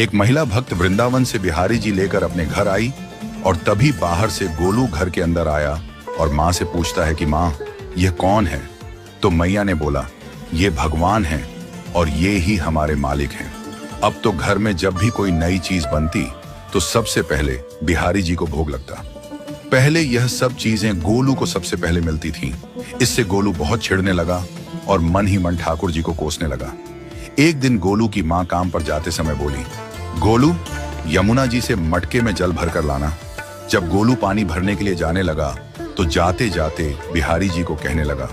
एक महिला भक्त वृंदावन से बिहारी जी लेकर अपने घर आई और तभी बाहर से गोलू घर के अंदर आया और माँ से पूछता है कि माँ, यह कौन है? तो मैया ने बोला, ये भगवान हैं और ये ही हमारे मालिक हैं। अब तो घर में जब भी कोई नई चीज बनती तो सबसे पहले बिहारी जी को भोग लगता। पहले यह सब चीजें गोलू को सबसे पहले मिलती थीं। इससे गोलू बहुत चिढ़ने लगा और मन ही मन ठाकुर जी को कोसने लगा। एक दिन गोलू की माँ काम पर जाते समय बोली, गोलू, यमुना जी से मटके में जल भर कर लाना। जब गोलू पानी भरने के लिए जाने लगा तो जाते जाते बिहारी जी को कहने लगा,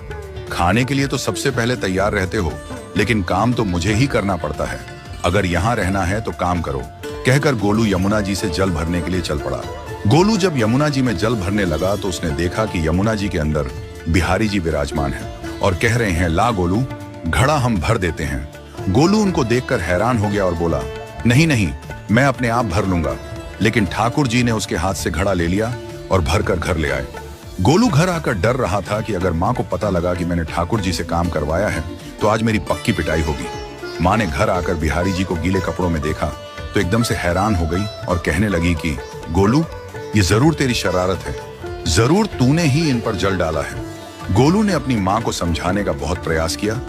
खाने के लिए तो सबसे पहले तैयार रहते हो, लेकिन काम तो मुझे ही करना पड़ता है। अगर यहाँ रहना है तो काम करो। कहकर गोलू यमुना जी से जल भरने के लिए चल पड़ा। गोलू जब यमुना जी में जल भरने लगा तो उसने देखा कि यमुना जी के अंदर बिहारी जी विराजमान हैं और कह रहे हैं, ला गोलू, घड़ा हम भर देते हैं। गोलू उनको देखकर हैरान हो गया और बोला, नहीं नहीं, मैं अपने आप भर लूंगा। लेकिन ठाकुर जी ने उसके हाथ से घड़ा ले लिया और भरकर घर ले आए। गोलू घर आकर डर रहा था कि अगर माँ को पता लगा कि मैंने ठाकुर जी से काम करवाया है तो आज मेरी पक्की पिटाई होगी। माँ ने घर आकर बिहारी जी को गीले कपड़ों में देखा तो एकदम से हैरान हो गई और कहने लगी कि गोलू, ये जरूर तेरी शरारत है, जरूर तूने ही इन पर जल डाला है। गोलू ने अपनी माँ को समझाने का बहुत प्रयास किया,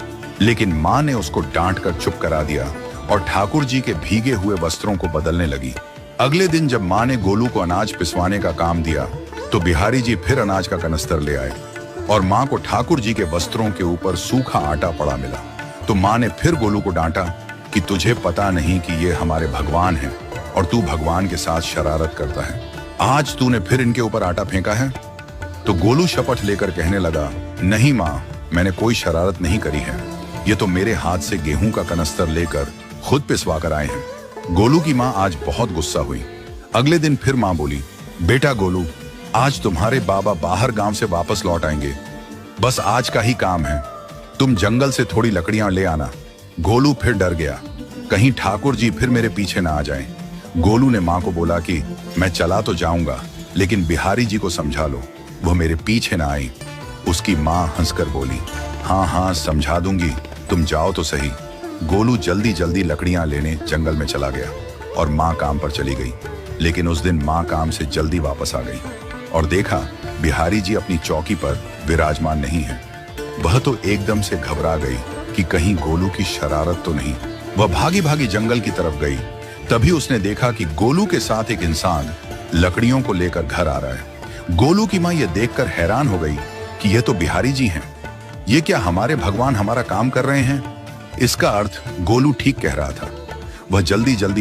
लेकिन माँ ने उसको डांट कर चुप करा दिया और ठाकुर जी के भीगे हुए वस्त्रों को बदलने लगी। अगले दिन जब माँ ने गोलू को अनाज पिसवाने का काम दिया तो बिहारी जी फिर अनाज का कनस्तर ले आए और माँ को ठाकुर जी के वस्त्रों के ऊपर सूखा आटा पड़ा मिला। तो माँ ने फिर गोलू को डांटा कि तुझे पता नहीं कि ये हमारे भगवान हैं और तू भगवान के साथ शरारत करता है। आज तूने फिर इनके ऊपर आटा फेंका है। तो गोलू शपथ लेकर कहने लगा, नहीं माँ, मैंने कोई शरारत नहीं करी है। ये तो मेरे हाथ से गेहूं का कनस्तर लेकर खुद पिसवा कर आए हैं। गोलू की माँ आज बहुत गुस्सा हुई। अगले दिन फिर माँ बोली, बेटा गोलू, आज तुम्हारे बाबा बाहर गांव से वापस लौट आएंगे। बस आज का ही काम है, तुम जंगल से थोड़ी लकड़ियां ले आना। गोलू फिर डर गया, कहीं ठाकुर जी फिर मेरे पीछे ना आ जाएं। गोलू ने माँ को बोला कि मैं चला तो जाऊंगा, लेकिन बिहारी जी को समझा लो, वो मेरे पीछे ना आई। उसकी माँ हंसकर बोली, हाँ हाँ समझा दूंगी, तुम जाओ तो सही। गोलू जल्दी जल्दी लकड़ियां लेने जंगल में चला गया और माँ काम पर चली गई। लेकिन उस दिन माँ काम से जल्दी वापस आ गई और देखा बिहारी जी अपनी चौकी पर विराजमान नहीं है। वह तो एकदम से घबरा गई कि कहीं गोलू की शरारत तो नहीं। वह भागी भागी जंगल की तरफ गई। तभी उसने देखा कि गोलू के साथ एक इंसान लकड़ियों को लेकर घर आ रहा है। गोलू की माँ यह देखकर हैरान हो गई कि यह तो बिहारी जी हैं। ये क्या हमारे भगवान हमारा काम कर रहे हैं? इसका अर्थ गोलू ठीक कह रहा था। वह जल्दी जल्दी